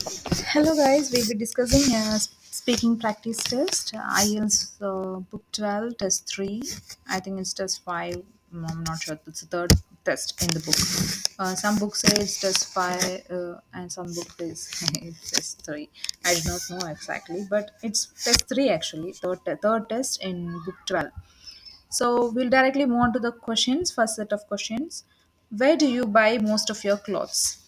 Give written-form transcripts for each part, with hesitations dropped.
Hello guys, we'll be discussing speaking practice test, IELTS book 12, test 3. I think it's test 5. I'm not sure. It's the third test in the book. Some books say it's test 5 and some book is it's test 3. I do not know exactly, but it's test 3 actually, third test in book 12. So we'll directly move on to the questions, first set of questions. Where do you buy most of your clothes?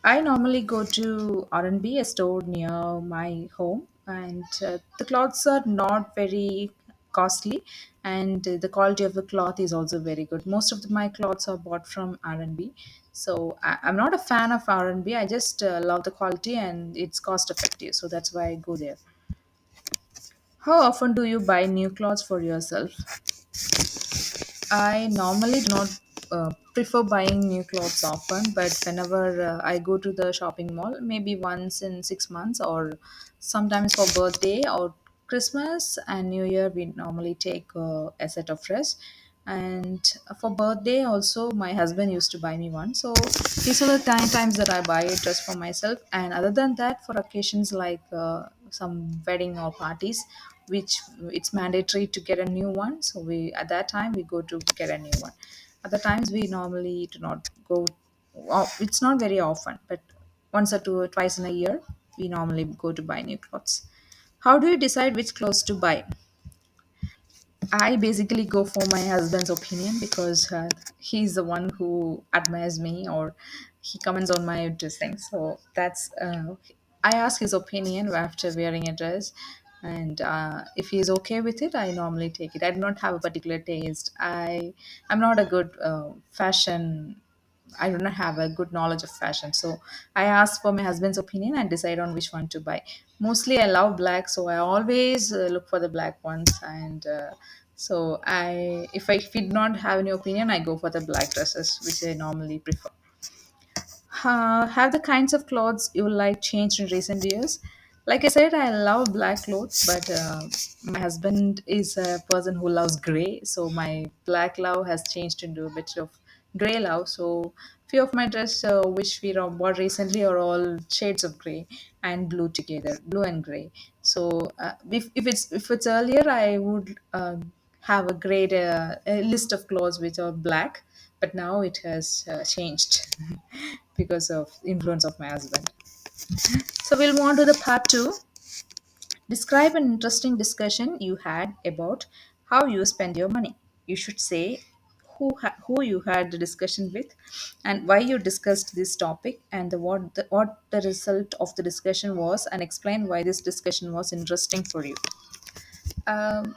I normally go to R&B, a store near my home, and the clothes are not very costly, and the quality of the cloth is also very good. Most of my clothes are bought from R&B, so I'm not a fan of R&B. I just love the quality and it's cost effective, so that's why I go there. How often do you buy new clothes for yourself? I normally do not prefer buying new clothes often, but whenever I go to the shopping mall, maybe once in 6 months, or sometimes for birthday or Christmas and New Year, we normally take a set of dress. And for birthday, also, my husband used to buy me one. So these are the times that I buy a dress for myself. And other than that, for occasions like some wedding or parties, which it's mandatory to get a new one, so we at that time we go to get a new one. Other times we normally do not go. It's not very often, but once or twice in a year we normally go to buy new clothes. How do you decide which clothes to buy? I basically go for my husband's opinion because he's the one who admires me or he comments on my dressing. So that's I ask his opinion after wearing a dress, and if he's okay with it, I normally take it. I do not have a particular taste. I'm not a good fashion. I do not have a good knowledge of fashion. So I ask for my husband's opinion and decide on which one to buy. Mostly I love black, so I always look for the black ones. And so if I did not have any opinion, I go for the black dresses, which I normally prefer. Have the kinds of clothes you like changed in recent years? Like I said, I love black clothes, but my husband is a person who loves gray, so my black love has changed into a bit of gray love. So few of my dress which we bought recently are all shades of gray and blue together, blue and gray. So if it's earlier, I would have a great a list of clothes which are black, but now it has changed because of influence of my husband. So we'll move on to the part 2. Describe an interesting discussion you had about how you spend your money. You should say who you had the discussion with and why you discussed this topic and what the result of the discussion was, and explain why this discussion was interesting for you. Um,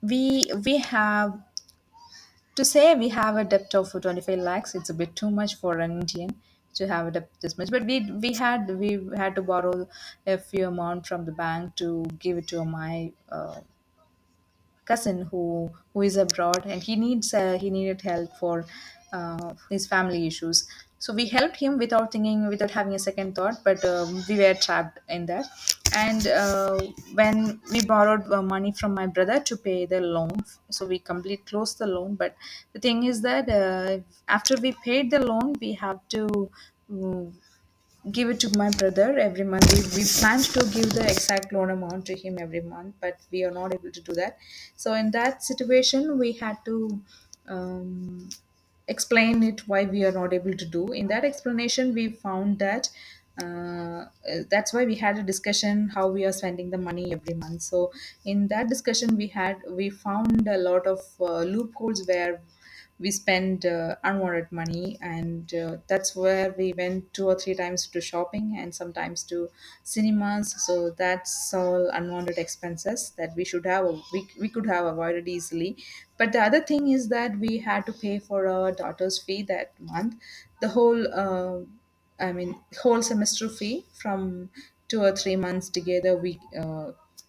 we have to say we have a debt of 25 lakhs. It's a bit too much for an Indian to have a debt this much, but we had to borrow a few amount from the bank to give it to my cousin who is abroad, and he needed help for his family issues. So we helped him without thinking, without having a second thought, but we were trapped in that. And when we borrowed money from my brother to pay the loan, so we complete closed the loan. But the thing is that after we paid the loan, we have to uh, give it to my brother every month. We planned to give the exact loan amount to him every month, but we are not able to do that. So in that situation, we had to explain it why we are not able to do. In that explanation, we found that that's why we had a discussion how we are spending the money every month. So in that discussion we found a lot of loopholes where we spend unwanted money, and that's where we went 2 or 3 times to shopping and sometimes to cinemas. So that's all unwanted expenses that we could have avoided easily. But the other thing is that we had to pay for our daughter's fee that month, the whole semester fee from 2 or 3 months together. We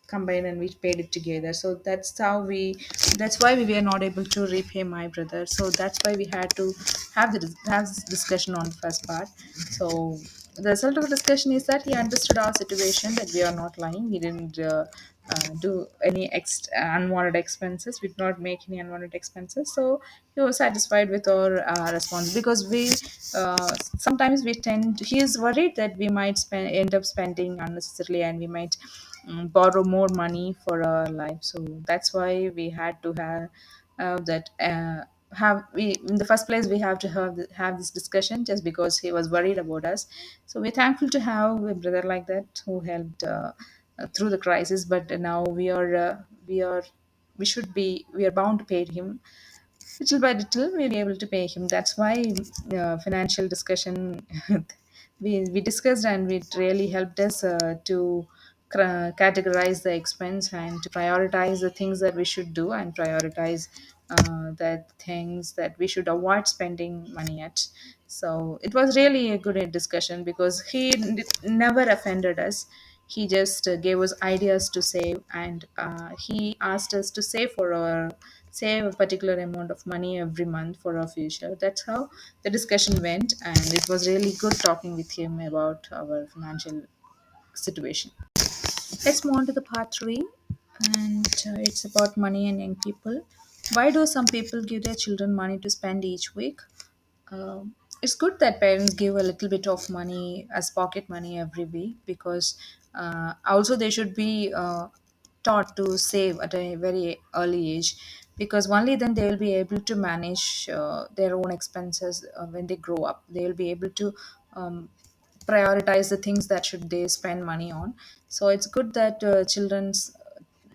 combined and we paid it together. So that's why we were not able to repay my brother. So that's why we had to have this discussion on the first part. So the result of the discussion is that he understood our situation, that we are not lying. We didn't do any unwanted expenses. We did not make any unwanted expenses. So he was satisfied with our response, because we sometimes we tend. He is worried that we might end up spending unnecessarily, and we might borrow more money for our life. So that's why we had to that. Have we in the first place, we have to have this discussion, just because he was worried about us. So we're thankful to have a brother like that who helped through the crisis. But now we are bound to pay him little by little. We'll be able to pay him. That's why financial discussion we discussed, and it really helped us to categorize the expense, and to prioritize the things that we should do, and prioritize the things that we should avoid spending money at. So it was really a good discussion, because he never offended us. He just gave us ideas to save, and he asked us to save a particular amount of money every month for our future. That's how the discussion went, and it was really good talking with him about our financial situation. Let's move on to the part three, and it's about money and young people. Why do some people give their children money to spend each week? It's good that parents give a little bit of money as pocket money every week, because also they should be taught to save at a very early age, because only then they will be able to manage their own expenses when they grow up. They will be able to prioritize the things that should they spend money on. So it's good that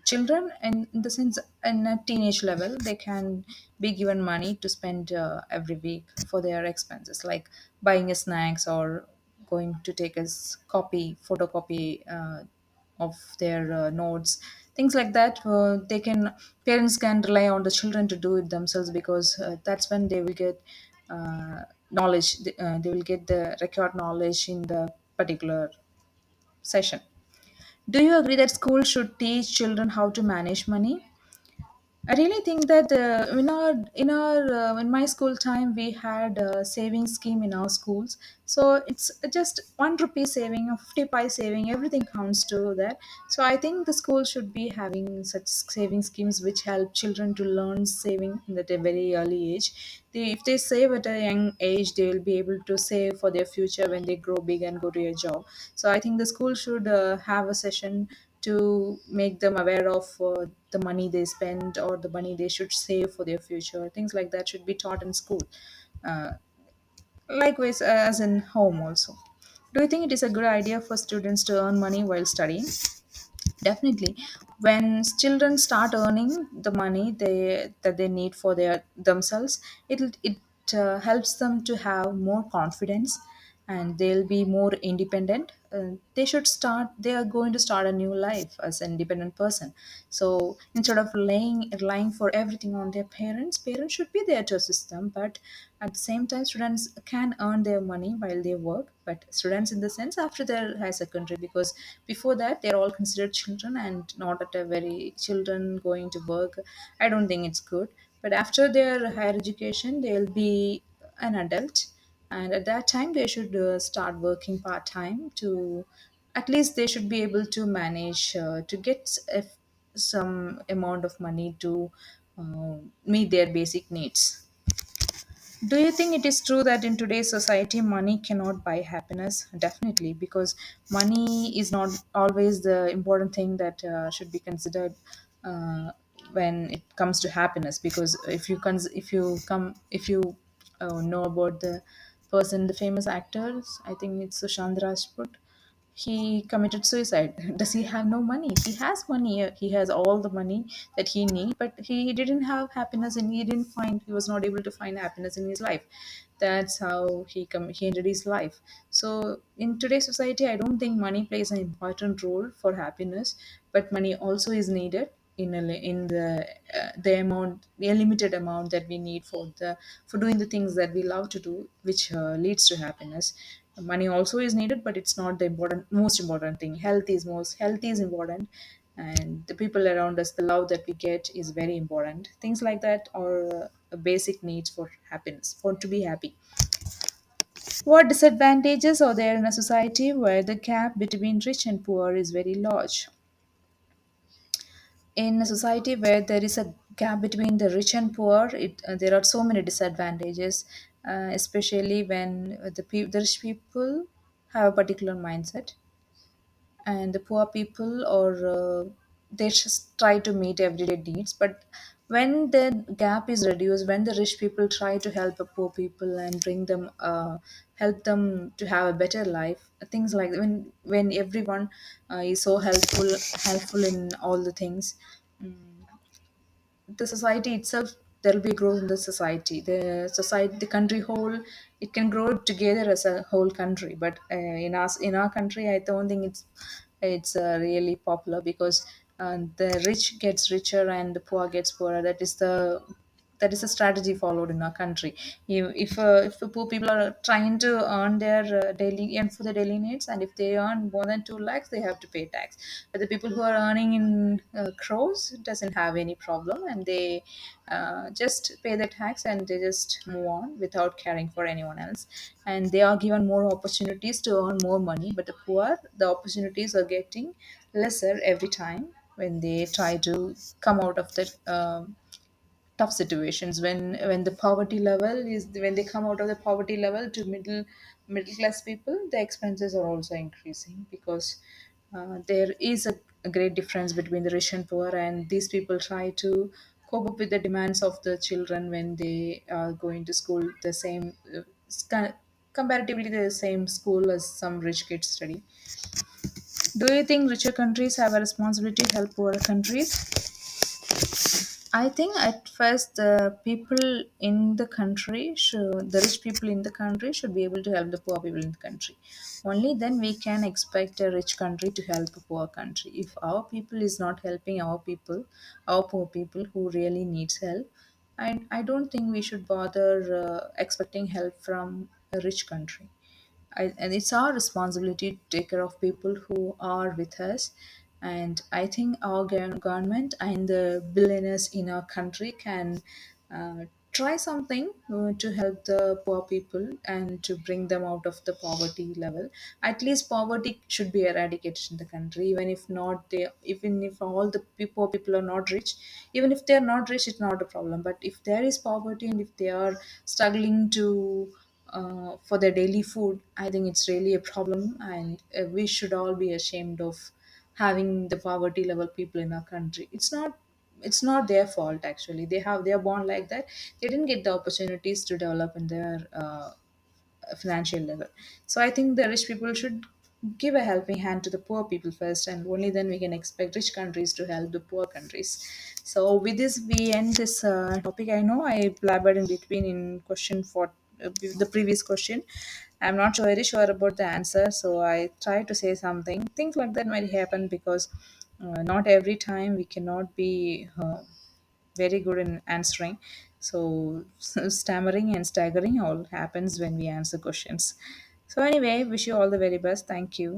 children, in the sense in a teenage level, they can be given money to spend every week for their expenses, like buying a snacks, or going to take a photocopy of their notes, things like that. They can Parents can rely on the children to do it themselves, because that's when they will get knowledge. They will get the record knowledge in the particular session. Do you agree that schools should teach children how to manage money? I really think that in my school time, we had a saving scheme in our schools. So it's just 1 rupee saving or 50 saving, everything counts to that. So I think the school should be having such saving schemes which help children to learn saving at a very early age. If they save at a young age, they will be able to save for their future when they grow big and go to a job. So I think the school should have a session to make them aware of the money they spend, or the money they should save for their future. Things like that should be taught in school. Uh, Likewise, as in home also. Do you think it is a good idea for students to earn money while studying? Definitely. When children start earning the money they need for themselves, it helps them to have more confidence, and they'll be more independent. They are going to start a new life as an independent person. So instead of relying for everything on their parents should be there to assist them. But at the same time, students can earn their money while they work. But students, in the sense, after their high secondary, because before that they're all considered children, and not at a very children going to work. I don't think it's good. But after their higher education, they'll be an adult, and at that time they should start working part time, to at least they should be able to manage to get some amount of money to meet their basic needs. Do you think it is true that in today's society money cannot buy happiness? Definitely, because money is not always the important thing that should be considered when it comes to happiness. Because if you know about the person, the famous actors, I think it's Sushant Rajput. He committed suicide. Does he have no money? He has money. He has all the money that he needs, but he didn't have happiness, and he was not able to find happiness in his life. That's how he ended his life. So in today's society, I don't think money plays an important role for happiness, but money also is needed in the limited amount that we need for doing the things that we love to do, which leads to happiness. Money also is needed, but it's not the most important thing. Health is important, and the people around us, the love that we get is very important. Things like that are basic needs for happiness, for to be happy. What disadvantages are there in a society where the gap between rich and poor is very large? In a society where there is a gap between the rich and poor, there are so many disadvantages, especially when the rich people have a particular mindset, and the poor people, or they just try to meet everyday needs. But when the gap is reduced, when the rich people try to help the poor people and bring them help them to have a better life, things like when everyone is so helpful in all the things, the society itself, there will be growth in the society, the country whole, it can grow together as a whole country. But in our country, I don't think it's really popular, because the rich gets richer and the poor gets poorer. That is a strategy followed in our country. If the poor people are trying to earn their daily and for the daily needs, and if they earn more than 2 lakhs, they have to pay tax. But the people who are earning in crores doesn't have any problem, and they just pay the tax and they just move on without caring for anyone else. And they are given more opportunities to earn more money. But the poor, the opportunities are getting lesser every time when they try to come out of the tough situations. When the poverty level is, when they come out of the poverty level to middle class people, the expenses are also increasing, because there is a great difference between the rich and poor, and these people try to cope up with the demands of the children when they are going to school, the same comparatively the same school as some rich kids study. Do you think richer countries have a responsibility to help poorer countries? I think at first the people in the country should, the rich people in the country should be able to help the poor people in the country. Only then we can expect a rich country to help a poor country. If our people is not helping our people, our poor people who really needs help, I don't think we should bother expecting help from a rich country. And it's our responsibility to take care of people who are with us. And I think our government and the billionaires in our country can try something to help the poor people and to bring them out of the poverty level. At least poverty should be eradicated in the country. Even if not, they, even if all the poor people are not rich, even if they are not rich, it's not a problem. But if there is poverty and if they are struggling to for their daily food, I think it's really a problem, and we should all be ashamed of having the poverty level people in our country. It's not their fault actually. They are born like that. They didn't get the opportunities to develop in their financial level. So I think the rich people should give a helping hand to the poor people first, and only then we can expect rich countries to help the poor countries. So with this, we end this topic. I know I blabbered in between in question for the previous question. I'm not very sure about the answer, so I try to say something. Things like that might happen because not every time we cannot be very good in answering. So stammering and staggering all happens when we answer questions. So anyway, wish you all the very best. Thank you.